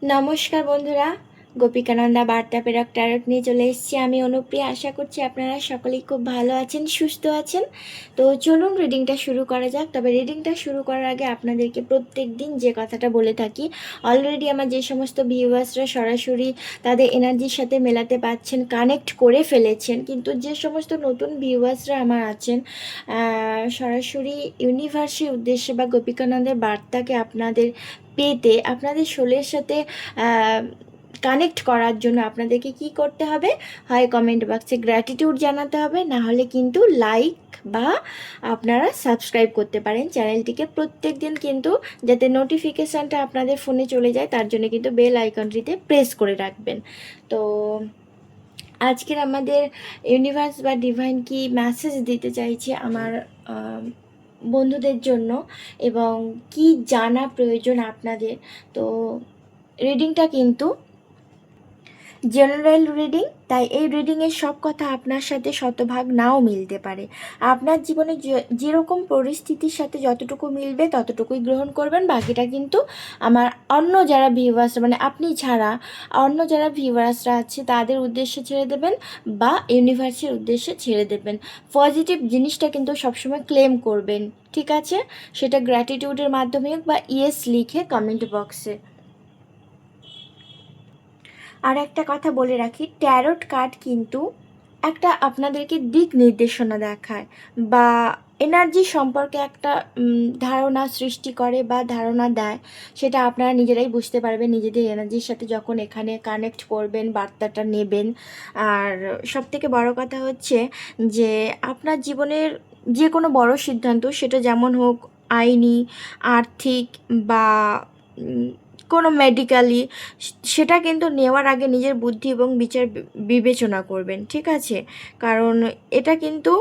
নমস্কার বন্ধুরা, গোপিকানন্দা বার্তা প্রেরক ট্যারট নিয়ে চলে এসেছি আমি অনুপ্রিয়া। আশা করছি আপনারা সকলেই খুব ভালো আছেন, সুস্থ আছেন। তো চলুন রিডিংটা শুরু করা যাক। তবে রিডিংটা শুরু করার আগে আপনাদেরকে প্রত্যেক দিন যে কথাটা বলে থাকি, অলরেডি আমার যে সমস্ত ভিউয়ার্সরা সরাসরি তাদের এনার্জির সাথে মেলাতে পারছেন, কানেক্ট করে ফেলেছেন, কিন্তু যে সমস্ত নতুন ভিউয়ার্সরা আমার আছেন, সরাসরি ইউনিভার্সের উদ্দেশ্যে বা গোপিকানন্দের বার্তাকে আপনাদের পেতে, আপনাদের সোলের সাথে কানেক্ট করার জন্য আপনাদেরকে কি করতে হবে, হয় কমেন্ট বক্সে গ্র্যাটিটিউড জানাতে হবে, না হলে কিন্তু লাইক বা আপনারা সাবস্ক্রাইব করতে পারেন চ্যানেলটিকে। প্রত্যেক দিন কিন্তু যাতে নোটিফিকেশানটা আপনাদের ফোনে চলে যায়, তার জন্য কিন্তু বেল আইকনটিতে প্রেস করে রাখবেন। তো আজকের আমাদের ইউনিভার্স বা ডিভাইন কি মেসেজ দিতে চাইছে আমার বন্ধুদের জন্য, এবং কি জানা প্রয়োজন আপনাদের। তো রিডিংটা কিন্তু জেনারেল রিডিং, তাই এই রিডিংয়ের সব কথা আপনার সাথে শতভাগ নাও মিলতে পারে। আপনার জীবনে যেরকম পরিস্থিতির সাথে যতটুকু মিলবে ততটুকুই গ্রহণ করবেন, বাকিটা কিন্তু আমার অন্য যারা ভিউয়ার্স, মানে আপনি ছাড়া অন্য যারা ভিউয়ার্সরা আছে তাদের উদ্দেশ্যে ছেড়ে দেবেন বা ইউনিভার্সের উদ্দেশ্যে ছেড়ে দেবেন। পজিটিভ জিনিসটা কিন্তু সবসময় ক্লেম করবেন, ঠিক আছে? সেটা গ্র্যাটিটিউডের মাধ্যমে হোক বা ইয়েস লিখে কমেন্ট বক্সে। আর একটা কথা বলে রাখি, ট্যারট কার্ড কিন্তু একটা আপনাদেরকে দিক নির্দেশনা দেখায় বা এনার্জি সম্পর্কে একটা ধারণা সৃষ্টি করে বা ধারণা দেয়। সেটা আপনারা নিজেরাই বুঝতে পারবেন নিজেদের এনার্জির সাথে যখন এখানে কানেক্ট করবেন, বার্তাটা নেবেন। আর সবথেকে বড় কথা হচ্ছে যে আপনার জীবনের যে কোনো বড় সিদ্ধান্ত, সেটা যেমন হোক আইনি, আর্থিক বা কোনো মেডিকেলি, সেটা কিন্তু নেওয়ার আগে নিজের বুদ্ধি এবং বিচার বিবেচনা করবেন, ঠিক আছে? কারণ এটা কিন্তু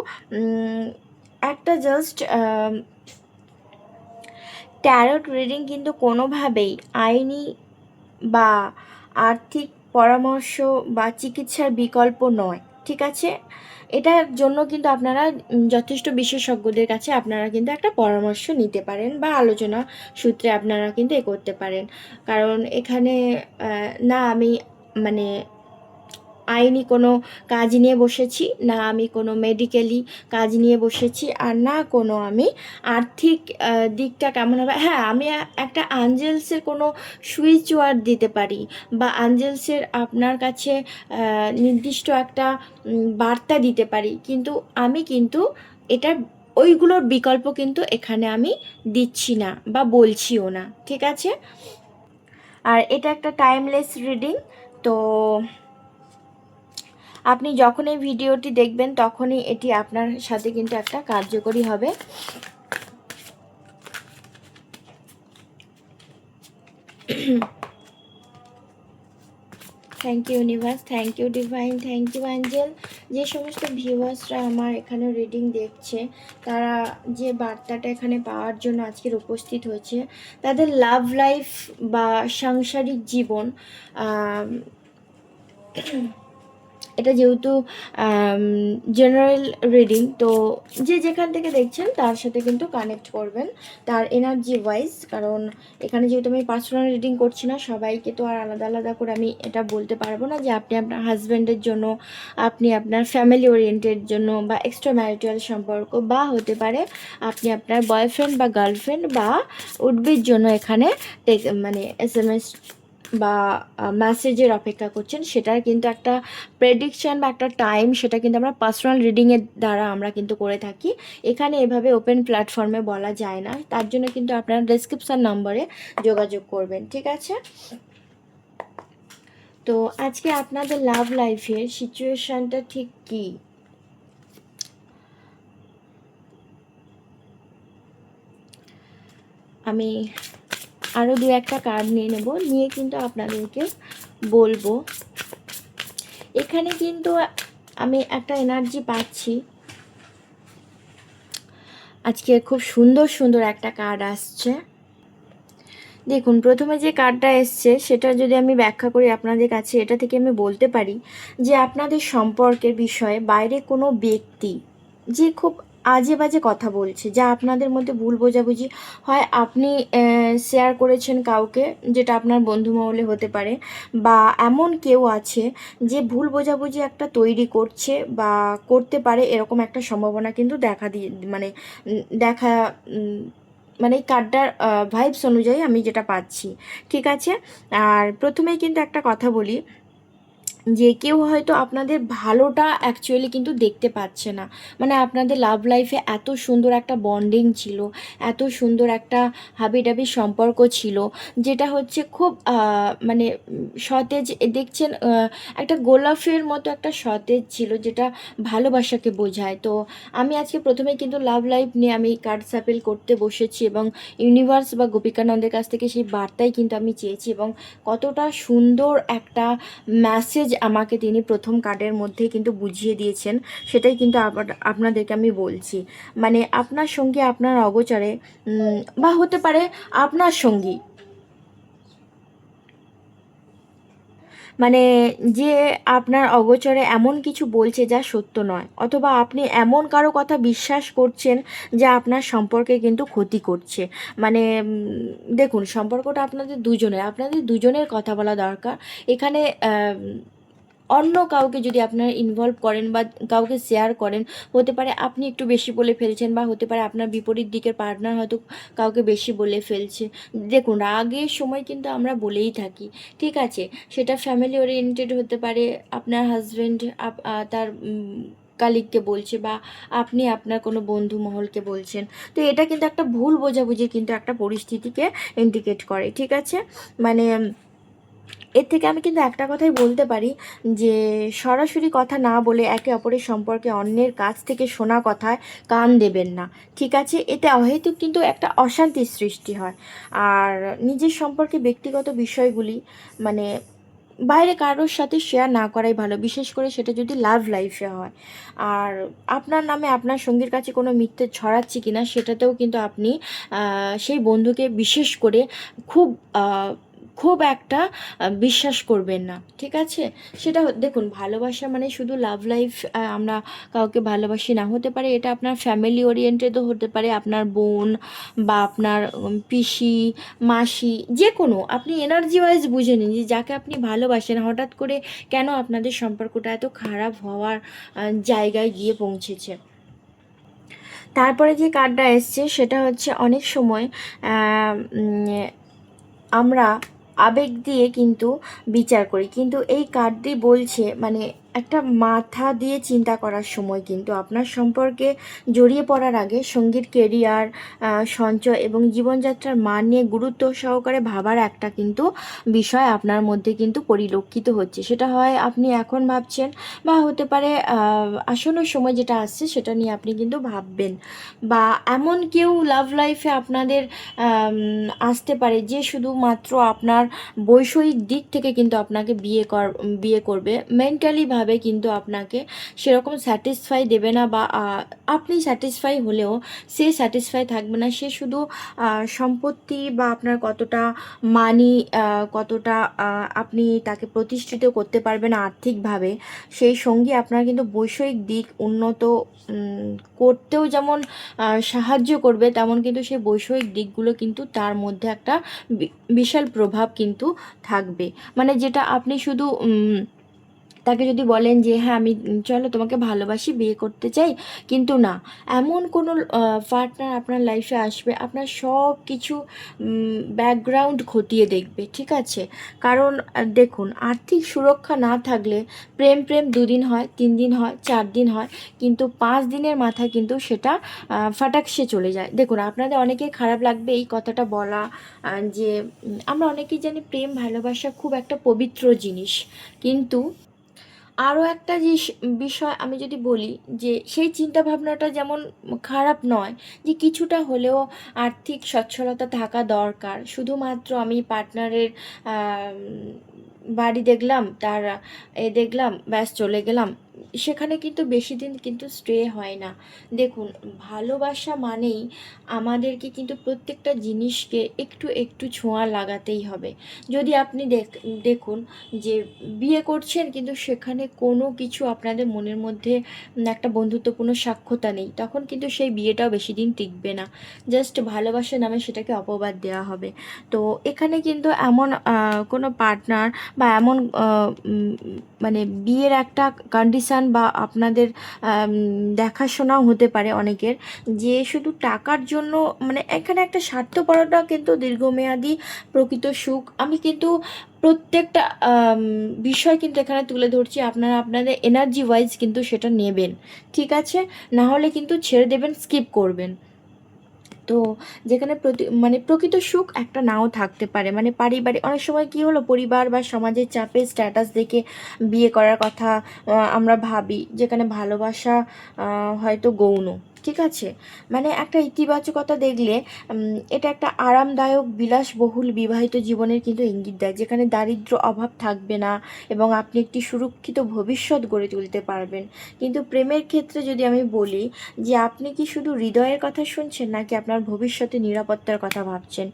একটা জাস্ট ট্যারট রিডিং কিন্তু কোনোভাবেই আইনি বা আর্থিক পরামর্শ বা চিকিৎসার বিকল্প নয়, ঠিক আছে? এটার জন্য কিন্তু আপনারা যথেষ্ট বিশেষজ্ঞদের কাছে আপনারা কিন্তু একটা পরামর্শ নিতে পারেন বা আলোচনা সূত্রে আপনারা কিন্তু করতে পারেন। কারণ এখানে না আমি মানে আইনি কোনো কাজ নিয়ে বসেছি, না আমি কোনো মেডিকেলি কাজ নিয়ে বসেছি, আর না কোনো আমি আর্থিক দিকটা কেমন হবে। হ্যাঁ, আমি একটা আঞ্জেলসের কোনো সুইচ ওয়ার্ড দিতে পারি বা আঞ্জেলসের আপনার কাছে নির্দিষ্ট একটা বার্তা দিতে পারি, কিন্তু আমি কিন্তু এটার ওইগুলোর বিকল্প কিন্তু এখানে আমি দিচ্ছি না বা বলছিও না, ঠিক আছে? আর এটা একটা টাইমলেস রিডিং। তো আপনি যখন এই ভিডিওটি দেখবেন তখনই এটি আপনার সাথে কিন্তু একটা কার্যকরী হবে। Thank you universe, thank you divine, thank you angel. যে সমস্ত ভিউয়ার্সরা আমার এখানে রিডিং দেখছে, তারা যে বার্তাটা এখানে পাওয়ার জন্য আজকের উপস্থিত হয়েছে, তাদের লাভ লাইফ বা সাংসারিক জীবন, এটা যেহেতু জেনারেল রিডিং, তো যে যেখান থেকে দেখছেন তার সাথে কিন্তু কানেক্ট করবেন তার এনার্জি ওয়াইজ। কারণ এখানে যেহেতু আমি পার্সোনাল রিডিং করছি না, সবাইকে তো আর আলাদা আলাদা করে আমি এটা বলতে পারবো না যে আপনি আপনার হাজব্যান্ডের জন্য, আপনি আপনার ফ্যামিলি ওরিয়েন্টেড জন্য বা এক্সট্রা ম্যারিটাল সম্পর্ক, বা হতে পারে আপনি আপনার বয়ফ্রেন্ড বা গার্লফ্রেন্ড বা উডবির জন্য এখানে মানে SMS বা মেসেজের অপেক্ষা করছেন, সেটার কিন্তু একটা প্রেডিকশান বা একটা টাইম, সেটা কিন্তু আমরা পার্সোনাল রিডিংয়ের দ্বারা আমরা কিন্তু করে থাকি। এখানে এভাবে ওপেন প্ল্যাটফর্মে বলা যায় না, তার জন্য কিন্তু আপনারা ডেসক্রিপশান নম্বরে যোগাযোগ করবেন, ঠিক আছে? তো আজকে আপনাদের লাভ লাইফের সিচুয়েশানটা ঠিক কী? আমি আরও দু একটা কার্ড নিয়ে নেব, নিয়ে কিন্তু আপনাদেরকে বলবো। এখানে কিন্তু আমি একটা এনার্জি পাচ্ছি, আজকে খুব সুন্দর সুন্দর একটা কার্ড আসছে। দেখুন, প্রথমে যে কার্ডটা এসছে সেটা যদি আমি ব্যাখ্যা করি আপনাদের কাছে, এটা থেকে আমি বলতে পারি যে আপনাদের সম্পর্কের বিষয়ে বাইরে কোনো ব্যক্তি যে খুব আজে বাজে কথা বলছে, যা আপনাদের মধ্যে ভুল বোঝাবুঝি হয় আপনি শেয়ার করেছেন কাউকে, যেটা আপনার বন্ধু মহলে হতে পারে, বা এমন কেউ আছে যে ভুল বোঝাবুঝি একটা তৈরি করছে বা করতে পারে, এরকম একটা সম্ভাবনা কিন্তু দেখা দিয়ে মানে দেখা মানে এই কার্ডটার ভাইবস অনুযায়ী আমি যেটা পাচ্ছি। ঠিক আছে, আর প্রথমেই কিন্তু একটা কথা বলি যে কেউ হয়তো আপনাদের ভালোটা অ্যাকচুয়ালি কিন্তু দেখতে পাচ্ছে না। মানে আপনাদের লাভ লাইফে এত সুন্দর একটা বন্ডিং ছিল, এত সুন্দর একটা হাবিডাবি সম্পর্ক ছিল, যেটা হচ্ছে খুব মানে সতেজ, দেখছেন একটা গোলাপের মতো একটা সতেজ ছিল, যেটা ভালোবাসাকে বোঝায়। তো আমি আজকে প্রথমেই কিন্তু লাভ লাইফ নিয়ে আমি কার্ড সাপেল করতে বসেছি, এবং ইউনিভার্স বা গোপিকানন্দের কাছ থেকে সেই বার্তাই কিন্তু আমি চেয়েছি, এবং কতটা সুন্দর একটা মেসেজ আমাকে তিনি প্রথম কার্ডের মধ্যেই কিন্তু বুঝিয়ে দিয়েছেন, সেটাই কিন্তু আপনাদেরকে আমি বলছি। মানে আপনার সঙ্গে আপনার অগোচরে বা হতে পারে আপনার সঙ্গী, মানে যে আপনার অগোচরে এমন কিছু বলছে যা সত্য নয়, অথবা আপনি এমন কারো কথা বিশ্বাস করছেন যা আপনার সম্পর্কে কিন্তু ক্ষতি করছে। মানে দেখুন, সম্পর্কটা আপনাদের দুজনের কথা বলা দরকার এখানে। অন্য কাউকে যদি আপনারা ইনভলভ করেন বা কাউকে শেয়ার করেন, হতে পারে আপনি একটু বেশি বলে ফেলছেন, বা হতে পারে আপনার বিপরীত দিকের পার্টনার হয়তো কাউকে বেশি বলে ফেলছে। দেখুন, রাগের সময় কিন্তু আমরা বলেই থাকি, ঠিক আছে? সেটা ফ্যামিলি ওরিয়েন্টেড হতে পারে, আপনার হাজব্যান্ড তার কালিগকে বলছে, বা আপনি আপনার কোনো বন্ধু মহলকে বলছেন। তো এটা কিন্তু একটা ভুল বোঝাবুঝি কিন্তু একটা পরিস্থিতিকে ইন্ডিকেট করে, ঠিক আছে? মানে এর থেকে আমি কিন্তু একটা কথাই বলতে পারি যে সরাসরি কথা না বলে একে অপরের সম্পর্কে অন্যের কাছ থেকে শোনা কথায় কান দেবেন না, ঠিক আছে? এতে অহেতুক কিন্তু একটা অশান্তির সৃষ্টি হয়। আর নিজের সম্পর্কে ব্যক্তিগত বিষয়গুলি মানে বাইরে কারোর সাথে শেয়ার না করাই ভালো, বিশেষ করে সেটা যদি লাভ লাইফে হয়। আর আপনার নামে আপনার সঙ্গীর কাছে কোনো মিথ্যে ছড়াচ্ছি কিনা সেটাতেও কিন্তু আপনি সেই বন্ধুকে বিশেষ করে খুব খুব একটা বিশ্বাস করবেন না, ঠিক আছে? সেটা দেখুন, ভালোবাসা মানে শুধু লাভ লাইফ, আমরা কাউকে ভালোবাসি না, হতে পারে এটা আপনার ফ্যামিলি ওরিয়েন্টেডও হতে পারে, আপনার বোন বা আপনার পিসি, মাসি, যে কোনো, আপনি এনার্জি ওয়াইজ বুঝে নিন যে যাকে আপনি ভালোবাসেন হঠাৎ করে কেন আপনাদের সম্পর্কটা এত খারাপ হওয়ার জায়গায় গিয়ে পৌঁছেছে। তারপরে যে কার্ডটা এসছে সেটা হচ্ছে অনেক সময় আমরা আবেগ দিয়ে কিন্তু বিচার করি, কিন্তু এই কার্ডটি বলছে মানে একটা মাথা দিয়ে চিন্তা করার সময় কিন্তু আপনার সম্পর্কে জড়িয়ে পড়ার আগে সঙ্গীর কেরিয়ার, সঞ্চয় এবং জীবনযাত্রার মান নিয়ে গুরুত্ব সহকারে ভাবার একটা কিন্তু বিষয় আপনার মধ্যে কিন্তু পরিলক্ষিত হচ্ছে। সেটা হয় আপনি এখন ভাবছেন, বা হতে পারে আসন্ন সময় যেটা আসছে সেটা নিয়ে আপনি কিন্তু ভাববেন, বা এমন কেউ লাভ লাইফে আপনাদের আসতে পারে যে শুধুমাত্র আপনার বৈষয়িক দিক থেকে কিন্তু আপনাকে বিয়ে করবে, মেন্টালিভাবে কিন্তু আপনাকে সেরকম স্যাটিসফাই দেবে না, বা আপনি স্যাটিসফাই হলেও সে স্যাটিসফাই থাকবে না। সে শুধু সম্পত্তি বা আপনার কতটা মানি, কতটা আপনি তাকে প্রতিষ্ঠিত করতে পারবেন আর্থিকভাবে, সেই সঙ্গী আপনার কিন্তু বৈষয়িক দিক উন্নত করতেও যেমন সাহায্য করবে, তেমন কিন্তু সেই বৈষয়িক দিকগুলো কিন্তু তার মধ্যে একটা বিশাল প্রভাব কিন্তু থাকবে। মানে যেটা আপনি শুধু তাকে যদি বলেন যে হ্যাঁ আমি চলো তোমাকে ভালোবাসি, বিয়ে করতে চাই, কিন্তু না, এমন কোনো পার্টনার আপনার লাইফে আসবে আপনার সব কিছু ব্যাকগ্রাউন্ড খতিয়ে দেখবে, ঠিক আছে? কারণ দেখুন, আর্থিক সুরক্ষা না থাকলে প্রেম প্রেম 2 দিন হয়, 3 দিন হয়, 4 দিন হয়, কিন্তু 5 দিনের মাথায় কিন্তু সেটা ফাটাকসে চলে যায়। দেখুন, আপনাদের অনেকের খারাপ লাগবে এই কথাটা বলা, যে আমরা অনেকেই জানি প্রেম ভালোবাসা খুব একটা পবিত্র জিনিস, কিন্তু আরও একটা বিষয় আমি যদি বলি, যে সেই চিন্তাভাবনাটা যেমন খারাপ নয়, যে কিছুটা হলেও আর্থিক সচ্ছলতা থাকা দরকার। শুধুমাত্র আমি পার্টনারের বাড়ি দেখলাম, তার দেখলাম, ব্যাস চলে গেলাম, সেখানে কিন্তু বেশি দিন কিন্তু স্টে হয় না। দেখুন, ভালোবাসা মানেই আমাদেরকে কিন্তু প্রত্যেকটা জিনিসকে একটু একটু ছোঁয়া লাগাতেই হবে। যদি আপনি দেখুন যে বিয়ে করছেন কিন্তু সেখানে কোনো কিছু আপনাদের মনের মধ্যে একটা বন্ধুত্বপূর্ণ সাক্ষতা নেই, তখন কিন্তু সেই বিয়েটাও বেশি দিন টিকবে না। জাস্ট ভালোবাসা নামে সেটাকে অপবাদ দেওয়া হবে। তো এখানে কিন্তু এমন কোনো পার্টনার বা এমন মানে বিয়ের একটা কন্ডিশান বা আপনাদের দেখাশোনাও হতে পারে অনেকের, যে শুধু টাকার জন্য, মানে এখানে একটা স্বার্থপরতা কিন্তু দীর্ঘমেয়াদী প্রকৃত সুখ। আমি কিন্তু প্রত্যেকটা বিষয় কিন্তু এখানে তুলে ধরছি, আপনারা আপনাদের এনার্জি ওয়াইজ কিন্তু সেটা নেবেন, ঠিক আছে? না হলে কিন্তু ছেড়ে দেবেন, স্কিপ করবেন। তো যেখানে মানে প্রকৃত সুখ একটা নাও থাকতে পারে, মানে পারিবারিক অনেক সময় কি হলো, পরিবার বা সমাজের চাপে স্ট্যাটাস দেখে বিয়ে করার কথা আমরা ভাবি, যেখানে ভালোবাসা হয়তো গৌণ, ঠিক আছে? মানে একটা ইতিবাচকতা দেখলে এটা একটা আরামদায়ক বিলাসবহুল বিবাহিত জীবনের কিন্তু ইঙ্গিত দেয়, যেখানে দারিদ্র্য অভাব থাকবে না এবং আপনি একটি সুরক্ষিত ভবিষ্যৎ গড়ে তুলতে পারবেন। কিন্তু প্রেমের ক্ষেত্রে যদি আমি বলি যে আপনি কি শুধু হৃদয়ের কথা শুনছেন নাকি আপনার ভবিষ্যতে নিরাপত্তার কথা ভাবছেন?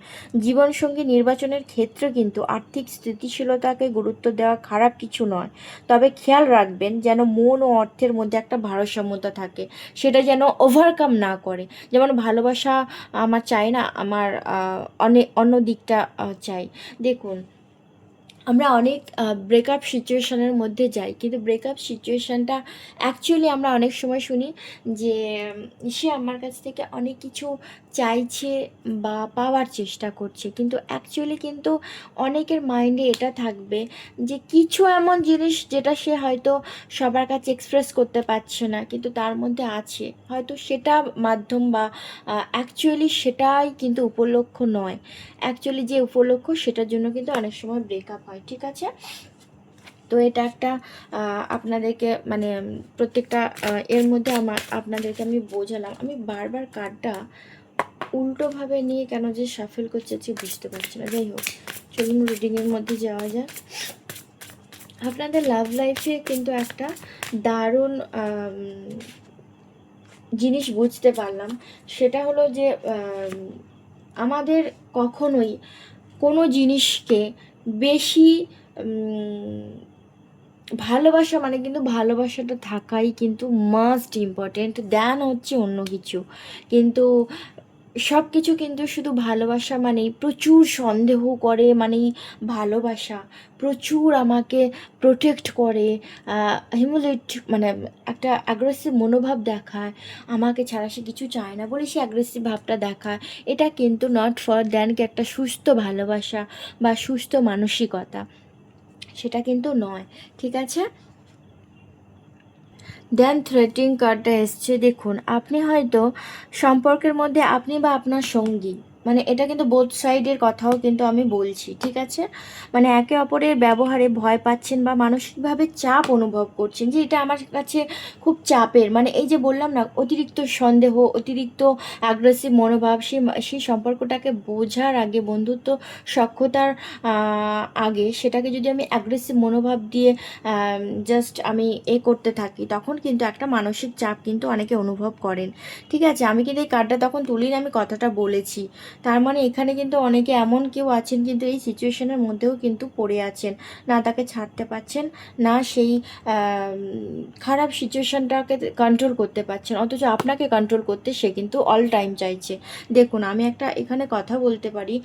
জীবনসঙ্গী নির্বাচনের ক্ষেত্রে কিন্তু আর্থিক স্থিতিশীলতাকে গুরুত্ব দেওয়া খারাপ কিছু নয়, তবে খেয়াল রাখবেন যেন মন ও অর্থের মধ্যে একটা ভারসাম্যতা থাকে, সেটা যেন ওভারকাম না করে। যেমন ভালোবাসা আমার চাই না, আমার অনেক অন্য দিকটা চাই। দেখুন, আমরা অনেক ব্রেকআপ সিচুয়েশনের মধ্যে যাই, কিন্তু ব্রেকআপ সিচুয়েশানটা অ্যাকচুয়ালি আমরা অনেক সময় শুনি যে সে আমার কাছ থেকে অনেক কিছু চাইছে বা পাওয়ার চেষ্টা করছে, কিন্তু অ্যাকচুয়ালি কিন্তু অনেকের মাইন্ডে এটা থাকবে যে কিছু এমন জিনিস যেটা সে হয়তো সবার কাছে এক্সপ্রেস করতে পারছে না, কিন্তু তার মধ্যে আছে, হয়তো সেটা মাধ্যম বা অ্যাকচুয়ালি সেটাই কিন্তু উপলক্ষ নয়। অ্যাকচুয়ালি যে উপলক্ষ সেটার জন্য কিন্তু অনেক সময় ব্রেকআপ হয়, ঠিক আছে? তো এটা একটা আপনাদেরকে মানে প্রত্যেকটা এর মধ্যে আপনাদেরকে আমি বোঝালাম। আমি বারবার কার্ডটা উল্টোভাবে নিয়ে কেন যে শাফেল করছি বুঝতে পারছি না। যাই হোক, চলুন রিডিংয়ের মধ্যে যাওয়া যাক। আপনাদের লাভ লাইফে কিন্তু একটা দারুণ জিনিস বুঝতে পারলাম, সেটা হলো যে আমাদের কখনোই কোনো জিনিসকে বেশি ভালোবাসা মানে কিন্তু ভালোবাসাটা থাকাই কিন্তু মাস্ট ইম্পর্টেন্ট দেন হচ্ছে অন্য কিছু। কিন্তু সব কিছু কিন্তু শুধু ভালোবাসা মানেই প্রচুর সন্দেহ করে, মানেই ভালোবাসা প্রচুর আমাকে প্রোটেক্ট করে, হিউমিলেট মানে একটা অ্যাগ্রেসিভ মনোভাব দেখায়, আমাকে ছাড়া সে কিছু চায় না বলে সে অ্যাগ্রেসিভ ভাবটা দেখায়। এটা কিন্তু নট ফর দ্যান কি একটা সুস্থ ভালোবাসা বা সুস্থ মানসিকতা, সেটা কিন্তু নয়, ঠিক আছে? দেন থ্রেটিং কার্ডটা এসছে। দেখুন, আপনি হয়তো সম্পর্কের মধ্যে আপনি বা আপনার সঙ্গী, মানে এটা কিন্তু বোথ সাইডের কথাও কিন্তু আমি বলছি, ঠিক আছে? মানে একে অপরের ব্যবহারে ভয় পাচ্ছেন বা মানসিকভাবে চাপ অনুভব করছেন, যে এটা আমার কাছে খুব চাপের, মানে এই যে বললাম না, অতিরিক্ত সন্দেহ, অতিরিক্ত অ্যাগ্রেসিভ মনোভাব, সেই সম্পর্কটাকে বোঝার আগে, বন্ধুত্ব সখ্যতার আগে সেটাকে যদি আমি অ্যাগ্রেসিভ মনোভাব দিয়ে জাস্ট আমি করতে থাকি, তখন কিন্তু একটা মানসিক চাপ কিন্তু অনেকে অনুভব করেন, ঠিক আছে? আমি কিন্তু এই কার্ডটা তখন তুলিনি, আমি কথাটা বলেছি। তার মানে এখানে কিন্তু অনেকে এমন কেউ আছেন কিন্তু এই সিচুয়েশনের মধ্যেও কিন্তু পড়ে আছেন, না তাকে ছাড়তে পারছেন, না সেই খারাপ সিচুয়েশনটাকে কন্ট্রোল করতে পারছেন, অথচ আপনাকে কন্ট্রোল করতে সে কিন্তু অল টাইম চাইছে। দেখুন, আমি একটা এখানে কথা বলতে পারি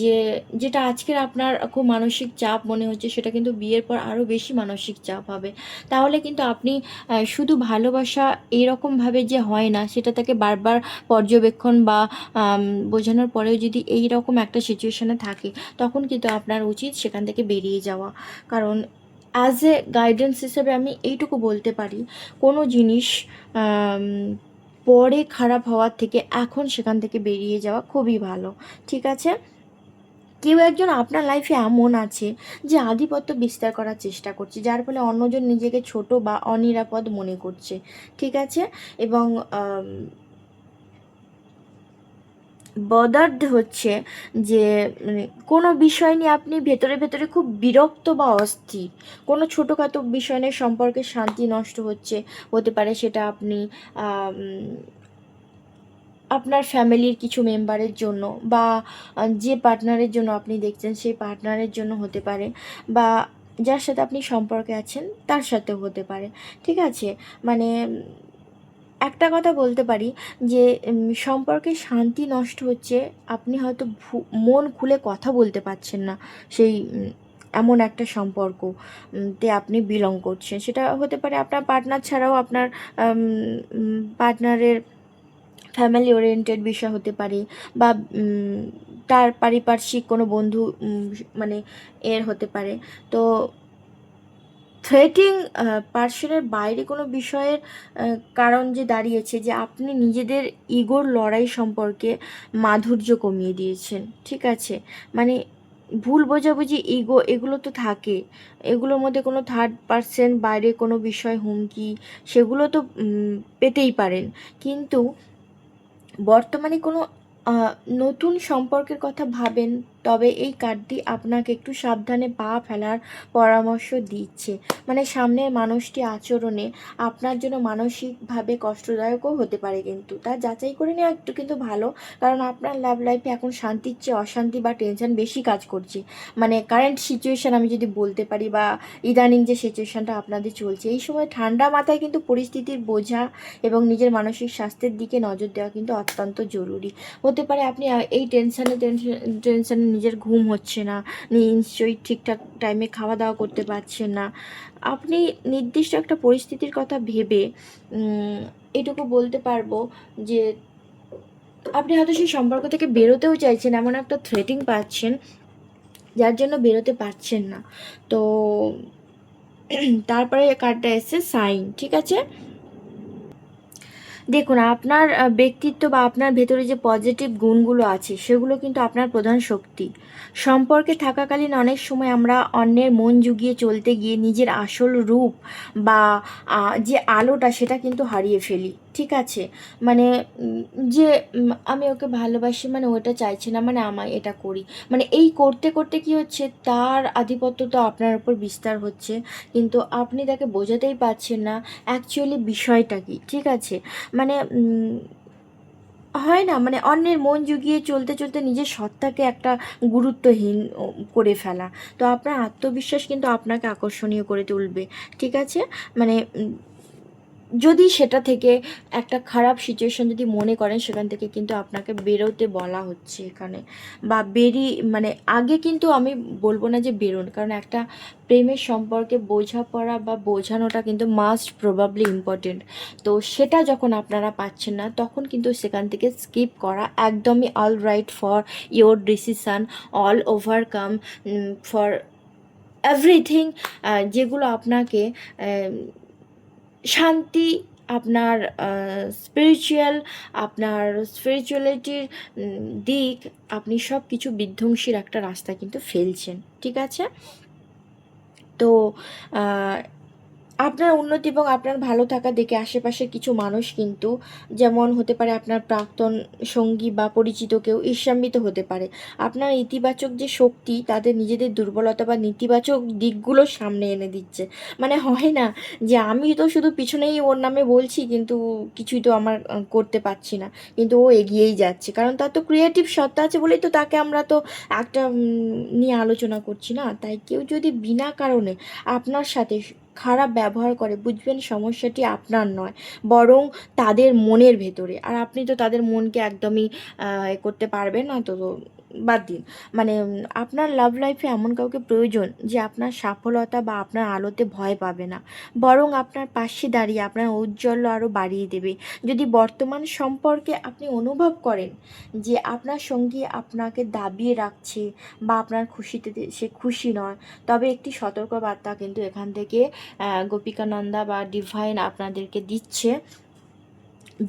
যে যেটা আজকের আপনার খুব মানসিক চাপ মনে হচ্ছে, সেটা কিন্তু বিয়ের পর আরও বেশি মানসিক চাপ হবে। তাহলে কিন্তু আপনি শুধু ভালোবাসা এইরকমভাবে যে হয় না, সেটা তাকে বারবার পর্যবেক্ষণ বা বোঝানোর পরেও যদি এই রকম একটা সিচুয়েশানে থাকে, তখন কিন্তু আপনার উচিত সেখান থেকে বেরিয়ে যাওয়া। কারণ অ্যাজ এ গাইডেন্স হিসেবে আমি এইটুকু বলতে পারি, কোনো জিনিস পরে খারাপ হওয়ার থেকে এখন সেখান থেকে বেরিয়ে যাওয়া খুবই ভালো, ঠিক আছে? কেউ একজন আপনার লাইফে এমন আছে যে আধিপত্য বিস্তার করার চেষ্টা করছে, যার ফলে অন্যজন নিজেকে ছোট বা অনিরাপদ মনে করছে, ঠিক আছে? এবং বদার্ড হচ্ছে যে মানে কোনো বিষয় নিয়ে আপনি ভেতরে ভেতরে খুব বিরক্ত বা অস্থির, কোনো ছোটোখাটো বিষয় নিয়ে সম্পর্কে শান্তি নষ্ট হতে পারে সেটা আপনি আপনার ফ্যামিলির কিছু মেম্বারের জন্য বা যে পার্টনারের জন্য আপনি দেখছেন সেই পার্টনারের জন্য হতে পারে, বা যার সাথে আপনি সম্পর্কে আছেন তার সাথেও হতে পারে। ঠিক আছে, মানে একটা কথা বলতে পারি যে সম্পর্কে শান্তি নষ্ট হচ্ছে, আপনি হয়তো মন খুলে কথা বলতে পারছেন না সেই এমন একটা সম্পর্ক তে আপনি বিলং করছেন। সেটা হতে পারে আপনার পার্টনার ছাড়াও আপনার পার্টনারের ফ্যামিলি ওরিয়েন্টেড বিষয় হতে পারে, বা তার পারিপার্শ্বিক কোনো বন্ধু মানে এর হতে পারে। তো থ্রেটিং পার্সনের বাইরে কোনো বিষয়ের কারণ যে দাঁড়িয়েছে যে আপনি নিজেদের ইগোর লড়াই সম্পর্কে মাধুর্য কমিয়ে দিয়েছেন। ঠিক আছে, মানে ভুল বোঝাবুঝি, ইগো, এগুলো তো থাকে, এগুলোর মধ্যে কোনো থার্ড পার্সন বাইরে কোনো বিষয় হুমকি সেগুলো তো পেতেই পারেন, কিন্তু বর্তমানে কোনো নতুন সম্পর্কের কথা ভাবেন, তবে এই কার্ডটি আপনাকে একটু সাবধানে পা ফেলার পরামর্শ দিচ্ছে। মানে সামনের মানুষটি আচরণে আপনার জন্য মানসিকভাবে কষ্টদায়কও হতে পারে, কিন্তু তা যাচাই করে নেওয়া একটু কিন্তু ভালো। কারণ আপনার লাভ লাইফে এখন শান্তির চেয়ে অশান্তি বা টেনশন বেশি কাজ করছে। মানে কারেন্ট সিচুয়েশান আমি যদি বলতে পারি, বা ইদানিং যে সিচুয়েশানটা আপনাদের চলছে, এই সময় ঠান্ডা মাথায় কিন্তু পরিস্থিতির বোঝা এবং নিজের মানসিক স্বাস্থ্যের দিকে নজর দেওয়া কিন্তু অত্যন্ত জরুরি। হতে পারে আপনি এই টেনশানে নিজের ঘুম হচ্ছে না, নিশ্চয়ই ঠিকঠাক টাইমে খাওয়া দাওয়া করতে পারছেন না। আপনি নির্দিষ্ট একটা পরিস্থিতির কথা ভেবে এটুকু বলতে পারবো যে আপনি হয়তো সেই সম্পর্ক থেকে বেরোতেও চাইছেন, এমন একটা থ্রেটিং পাচ্ছেন যার জন্য বেরোতে পারছেন না। তো তারপরে কার্ডটা এসছে সাইন। ঠিক আছে, দেখুন আপনার ব্যক্তিত্ব বা আপনার ভেতরে যে পজিটিভ গুণগুলো আছে সেগুলো কিন্তু আপনার প্রধান শক্তি। সম্পর্কে থাকাকালীন অনেক সময় আমরা অন্যের মন জুগিয়ে চলতে গিয়ে নিজের আসল রূপ বা যে আলোটা সেটা কিন্তু হারিয়ে ফেলি। ঠিক আছে, মানে যে আমি ওকে ভালোবাসি মানে ওটা চাইছে না মানে আমায় এটা করি, মানে এই করতে করতে কি হচ্ছে, তার আধিপত্য তো আপনার উপর বিস্তার হচ্ছে, কিন্তু আপনি তাকে বোঝাতেই পারছেন না অ্যাকচুয়ালি বিষয়টা কি। ঠিক আছে, মানে হয় না, মানে অন্যের মন জুগিয়ে চলতে চলতে নিজের সত্তাকে একটা গুরুত্বহীন করে ফেলা। তো আপনার আত্মবিশ্বাস কিন্তু আপনাকে আকর্ষণীয় করে তুলবে। ঠিক আছে, মানে যদি সেটা থেকে একটা খারাপ সিচুয়েশন যদি মনে করেন, সেখান থেকে কিন্তু আপনাকে বেরোতে বলা হচ্ছে এখানে, বা মানে আগে কিন্তু আমি বলবো না যে বেরোন, কারণ একটা প্রেমের সম্পর্কে বোঝাপড়া বা বোঝানোটা কিন্তু মাস্ট প্রবাবলি ইম্পর্টেন্ট। তো সেটা যখন আপনারা পাচ্ছেন না, তখন কিন্তু সেখান থেকে স্কিপ করা একদমই all right for your decision, all overcome for everything, যেগুলো আপনাকে শান্তি, আপনার আপনার স্পিরিচুয়ালিটির দিক, আপনি সব কিছু বিধ্বংসীর একটা রাস্তা কিন্তু ফেলছেন। ঠিক আছে, তো আপনার উন্নতি এবং আপনার ভালো থাকা দেখে আশেপাশের কিছু মানুষ কিন্তু, যেমন হতে পারে আপনার প্রাক্তন সঙ্গী বা পরিচিত কেউ, ঈর্ষান্বিত হতে পারে। আপনার ইতিবাচক যে শক্তি তাদের নিজেদের দুর্বলতা বা নেতিবাচক দিকগুলো সামনে এনে দিচ্ছে। মানে হয় না যে আমি তো শুধু পিছনেই ওর নামে বলছি, কিন্তু কিছুই তো আমার করতে পারছি না, কিন্তু ও এগিয়েই যাচ্ছে, কারণ তার তো ক্রিয়েটিভ সত্তা আছে বলেই তো তাকে আমরা তো একটা নিয়ে আলোচনা করছি না। তাই কেউ যদি বিনা কারণে আপনার সাথে খারাপ ব্যবহার করে, বুঝবেন সমস্যাটি আপনার নয়, বরং তাদের মনের ভেতরে। আর আপনি তো তাদের মনকে একদমই এ করতে পারবেন না, তো বাদ দিন। মানে আপনার লাভ লাইফে এমন কাউকে প্রয়োজন যে আপনার সফলতা বা আপনার আলোতে ভয় পাবে না, বরং আপনার পাশে দাঁড়িয়ে আপনার ঔজ্জ্বল্য আরও বাড়িয়ে দেবে। যদি বর্তমান সম্পর্কে আপনি অনুভব করেন যে আপনার সঙ্গী আপনাকে দাবিয়ে রাখছে বা আপনার খুশিতে সে খুশি নয়, তবে একটি সতর্কবার্তা কিন্তু এখান থেকে গোপিকানন্দা বা ডিভাইন আপনাদেরকে দিচ্ছে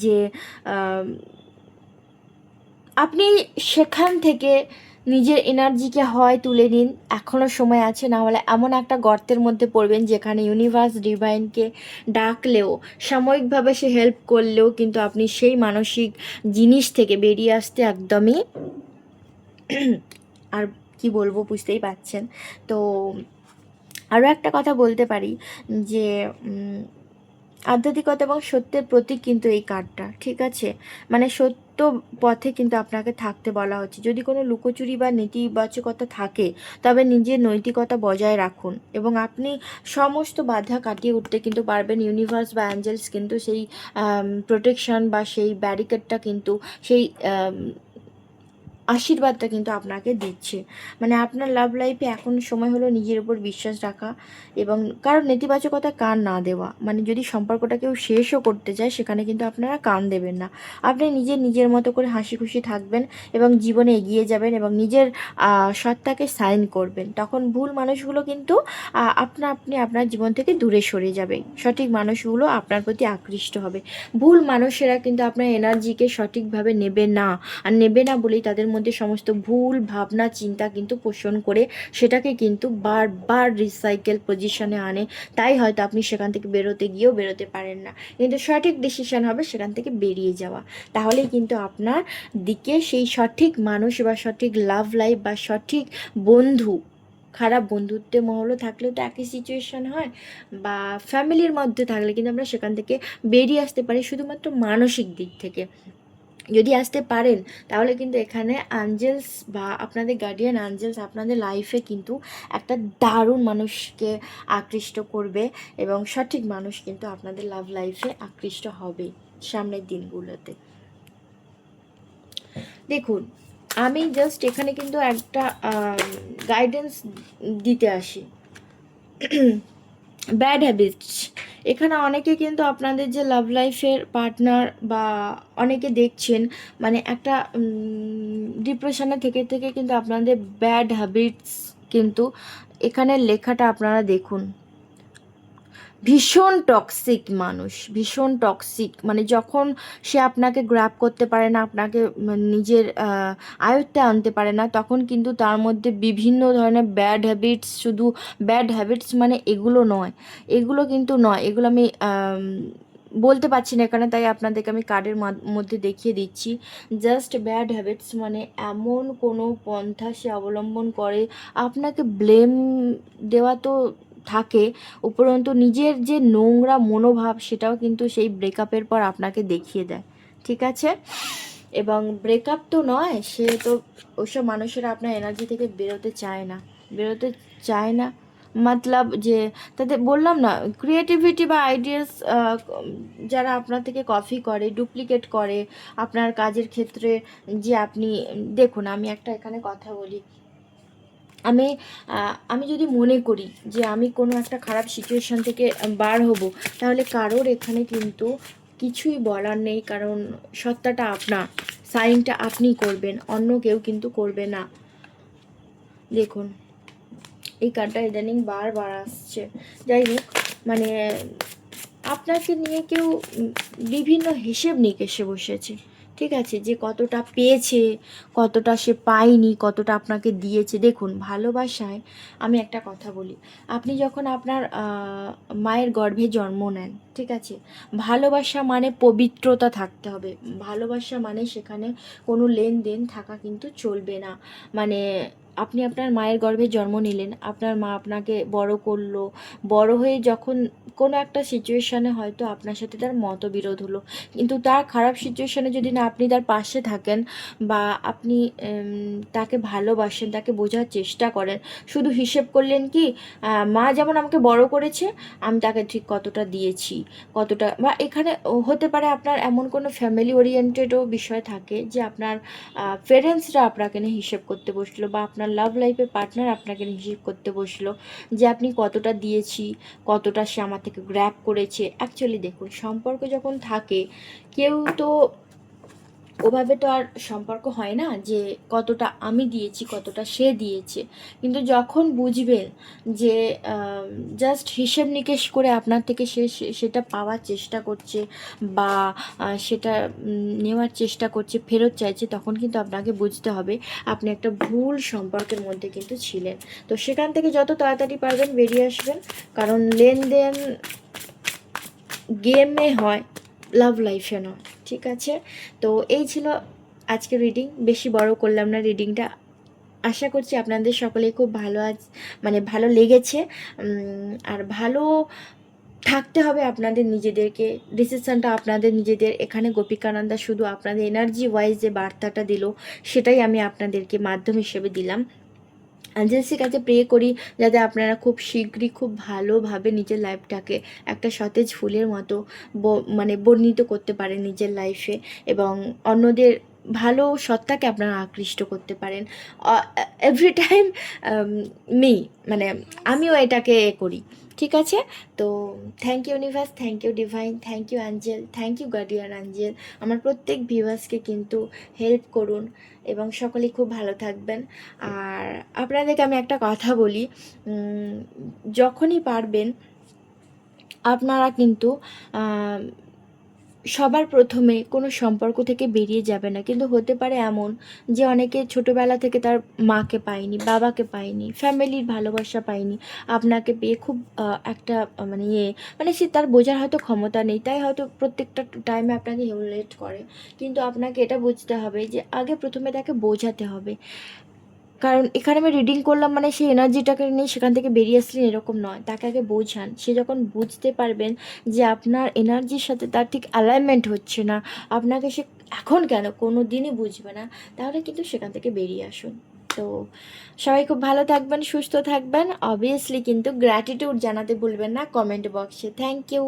যে আপনি সেখান থেকে নিজের এনার্জিকে হয় তুলে নিন, এখনও সময় আছে, না হলে এমন একটা গর্তের মধ্যে পড়বেন যেখানে ইউনিভার্স ডিভাইনকে ডাকলেও, সাময়িকভাবে সে হেল্প করলেও কিন্তু আপনি সেই মানসিক জিনিস থেকে বেরিয়ে আসতে একদমই আর কি বলবো বুঝতেই পারছেন। তো আরও একটা কথা বলতে পারি যে আধ্যাত্মিকতা এবং সত্যের প্রতীক কিন্তু এই কার্ডটা, ঠিক আছে? মানে সত্য পথে কিন্তু আপনাকে থাকতে বলা হচ্ছে। যদি কোনো লুকোচুরি বা নেতিবাচকতা থাকে, তবে নিজের নৈতিকতা বজায় রাখুন এবং আপনি সমস্ত বাধা কাটিয়ে উঠতে কিন্তু পারবেন। ইউনিভার্স বা অ্যাঞ্জেলস কিন্তু সেই প্রোটেকশন বা সেই ব্যারিকেডটা কিন্তু সেই আশীর্বাদটা কিন্তু আপনাকে দিচ্ছে। মানে আপনার লাভ লাইফে এখন সময় হলো নিজের উপর বিশ্বাস রাখা এবং কারণ নেতিবাচকতা কান না দেওয়া। মানে যদি সম্পর্কটা কেউ শেষও করতে চায়, সেখানে কিন্তু আপনারা কান দেবেন না। আপনি নিজের মতো করে হাসি খুশি থাকবেন এবং জীবনে এগিয়ে যাবেন এবং নিজের সত্তাকে সাইন করবেন। তখন ভুল মানুষগুলো কিন্তু আপনি আপনার জীবন থেকে দূরে সরে যাবে। সঠিক মানুষগুলো আপনার প্রতি আকৃষ্ট হবে। ভুল মানুষেরা কিন্তু আপনার এনার্জিকে সঠিকভাবে নেবে না, আর নেবে না বলেই তাদের মধ্যে সমস্ত ভুল ভাবনা চিন্তা কিন্তু পোষণ করে সেটাকে কিন্তু বারবার রিসাইকেল পজিশনে আনে। তাই হয়তো আপনি সেখান থেকে বেরোতে গিয়েও বেরোতে পারেন না, কিন্তু সঠিক ডিসিশন হবে সেখান থেকে বেরিয়ে যাওয়া। তাহলেই কিন্তু আপনার দিকে সেই সঠিক মানুষ বা সঠিক লাভ লাইফ বা সঠিক বন্ধু, খারাপ বন্ধুত্বে মহলও থাকলেও তো একই সিচুয়েশন হয়, বা ফ্যামিলির মধ্যে থাকলে কিন্তু আমরা সেখান থেকে বেরিয়ে আসতে পারি শুধুমাত্র মানসিক দিক থেকে। যদি আসতে পারেন তাহলে কিন্তু এখানে অ্যাঞ্জেলস বা আপনাদের গার্ডিয়ান অ্যাঞ্জেলস আপনাদের লাইফে কিন্তু একটা দারুণ মানুষকে আকৃষ্ট করবে এবং সঠিক মানুষ কিন্তু আপনাদের লাভ লাইফে আকৃষ্ট হবে সামনের দিনগুলোতে। দেখুন, আমি জাস্ট এখানে কিন্তু একটা গাইডেন্স দিতে আসি। ব্যাড হ্যাবিটস, এখানে অনেকে কিন্তু আপনাদের যে লাভ লাইফের পার্টনার বা অনেকে দেখছেন মানে একটা ডিপ্রেশনে থেকে থেকে কিন্তু আপনাদের ব্যাড হ্যাবিটস কিন্তু এখানে লেখাটা আপনারা দেখুন। ভীষণ টক্সিক মানুষ, ভীষণ টক্সিক, মানে যখন সে আপনাকে গ্র্যাব করতে পারে না, আপনাকে নিজের আয়ত্তে আনতে পারে না, তখন কিন্তু তার মধ্যে বিভিন্ন ধরনের ব্যাড হ্যাবিটস, শুধু ব্যাড হ্যাবিটস মানে এগুলো নয়, এগুলো কিন্তু নয়, এগুলো আমি বলতে পারছি না এখানে, তাই আপনাদেরকে আমি কার্ডের মধ্যে দেখিয়ে দিচ্ছি। জাস্ট ব্যাড হ্যাবিটস মানে এমন কোনো পন্থা সে অবলম্বন করে, আপনাকে ব্লেম দেওয়া তো থাকে, উপরন্তু নিজের যে নোংরা মনোভাব সেটাও কিন্তু সেই ব্রেকআপের পর আপনাকে দেখিয়ে দেয়, ঠিক আছে? এবং ব্রেকআপ তো নয়, সে তো ওইসব মানুষেরা আপনার এনার্জি থেকে বেরোতে চায় না, বেরোতে চায় না মতলব যে তাদের বললাম না, ক্রিয়েটিভিটি বা আইডিয়াস যারা আপনার থেকে কপি করে, ডুপ্লিকেট করে আপনার কাজের ক্ষেত্রে, যে আপনি দেখুন, আমি একটা এখানে কথা বলি, আমি আমি যদি মনে করি যে আমি কোনো একটা খারাপ সিচুয়েশান থেকে বার হব, তাহলে কারোর এখানে কিন্তু কিছুই বলার নেই, কারণ সত্তাটা আপনার, সাইনটা আপনি করবেন, অন্য কেউ কিন্তু করবে না। দেখুন, এই কার্ডটা ইদানিং বারবার আসছে। যাই হোক, মানে আপনাকে নিয়ে কেউ বিভিন্ন হিসেব নিকেশে বসেছে, ঠিক আছে? যে কতটা পেয়েছে, কতটা সে পায়নি, কতটা আপনাকে দিয়েছে। দেখুন, ভালোবাসায় আমি একটা কথা বলি, আপনি যখন আপনার মায়ের গর্ভে জন্ম নেন, ঠিক আছে, ভালোবাসা মানে পবিত্রতা থাকতে হবে, ভালোবাসা মানে সেখানে কোনো লেনদেন থাকা কিন্তু চলবে না। মানে আপনি আপনার মায়ের গর্ভে জন্ম নিলেন, আপনার মা আপনাকে বড় করলো, বড় হয়ে যখন কোনো একটা সিচুয়েশানে হয়তো আপনার সাথে তার মতবিরোধ হলো, কিন্তু তার খারাপ সিচুয়েশানে যদি না আপনি তার পাশে থাকেন বা আপনি তাকে ভালোবাসেন, তাকে বোঝার চেষ্টা করেন, শুধু হিসেব করলেন কি মা যেমন আমাকে বড় করেছে আমি তাকে ঠিক কতটা দিয়েছি, কতটা, বা এখানে হতে পারে আপনার এমন কোনো ফ্যামিলি ওরিয়েন্টেডও বিষয় থাকে যে আপনার পেরেন্টসরা আপনাকে নিয়ে হিসেব করতে বসলো, বা আপনার লাভ লাইফে পার্টনার আপনাকে নিয়ে হিসেব করতে বসলো যে আপনি কতটা দিয়েছি, কতটা সে আমার থেকে গ্র্যাব করেছে। অ্যাকচুয়ালি দেখুন, সম্পর্ক যখন থাকে, কেউ তো ওভাবে তো আর সম্পর্ক হয় না যে কতটা আমি দিয়েছি কতটা সে দিয়েছে। কিন্তু যখন বুঝবেন যে জাস্ট হিসেব নিকেশ করে আপনার থেকে সেটা পাওয়ার চেষ্টা করছে বা সেটা নেওয়ার চেষ্টা করছে, ফেরত চাইছে, তখন কিন্তু আপনাকে বুঝতে হবে আপনি একটা ভুল সম্পর্কের মধ্যে কিন্তু ছিলেন। তো সেখান থেকে যত তাড়াতাড়ি পারবেন বেরিয়ে আসবেন, কারণ লেনদেন গেমে হয়, লাভ লাইফে নয়। ঠিক আছে, তো এই ছিল আজকে রিডিং। বেশি বড় করলাম না রিডিংটা। আশা করছি আপনাদের সকলেই খুব ভালো মানে ভালো লেগেছে। আর ভালো থাকতে হবে আপনাদের নিজেদেরকে, ডিসিশনটা আপনাদের নিজেদের। এখানে গোপিকানন্দা শুধু আপনাদের এনার্জি ওয়াইজ যে বার্তাটা দিল সেটাই আমি আপনাদেরকে মাধ্যম হিসেবে দিলাম। অ্যাঞ্জেলসের কাছে প্রে করি যাতে আপনারা খুব শীঘ্রই খুব ভালোভাবে নিজের লাইফটাকে একটা সতেজ ফুলের মতো মানে বর্ণিত করতে পারেন নিজের লাইফে, এবং অন্যদের ভালো সত্তাকে আপনারা আকৃষ্ট করতে পারেন। এভরি টাইম মি মানে আমিও এটাকে করি। ঠিক আছে, তো thank you universe, thank you divine, thank you angel, thank you guardian angel. আমার প্রত্যেক ভিউয়ার্সকে কিন্তু হেল্প করুন এবং সকলেই খুব ভালো থাকবেন। আর আপনাদেরকে আমি একটা কথা বলি, যখনই পারবেন আপনারা কিন্তু সবার প্রথমে কোনো সম্পর্ক থেকে বেরিয়ে যাবে না। কিন্তু হতে পারে এমন যে অনেকে ছোটোবেলা থেকে তার মাকে পায়নি, বাবাকে পায়নি, ফ্যামিলির ভালোবাসা পায়নি, আপনাকে পেয়ে খুব একটা মানে মানে সে তার বোঝার হয়তো ক্ষমতা নেই, তাই হয়তো প্রত্যেকটা টাইমে আপনাকে হিউমিলিয়েট করে। কিন্তু আপনাকে এটা বুঝতে হবে যে আগে প্রথমে তাকে বোঝাতে হবে। কারণ এখানে আমি রিডিং করলাম মানে সেই এনার্জিটাকে নিয়ে সেখান থেকে বেরিয়ে আসলেন এরকম নয়, তাকে আগে বোঝান। সে যখন বুঝতে পারবেন যে আপনার এনার্জির সাথে তার ঠিক অ্যালাইনমেন্ট হচ্ছে না, আপনাকে সে এখন কেন কোনো দিনই বুঝবে না, তাহলে কিন্তু সেখান থেকে বেরিয়ে আসুন। তো সবাই খুব ভালো থাকবেন, সুস্থ থাকবেন। অবভিয়াসলি কিন্তু গ্র্যাটিটিউড জানাতে ভুলবেন না কমেন্ট বক্সে। Thank you.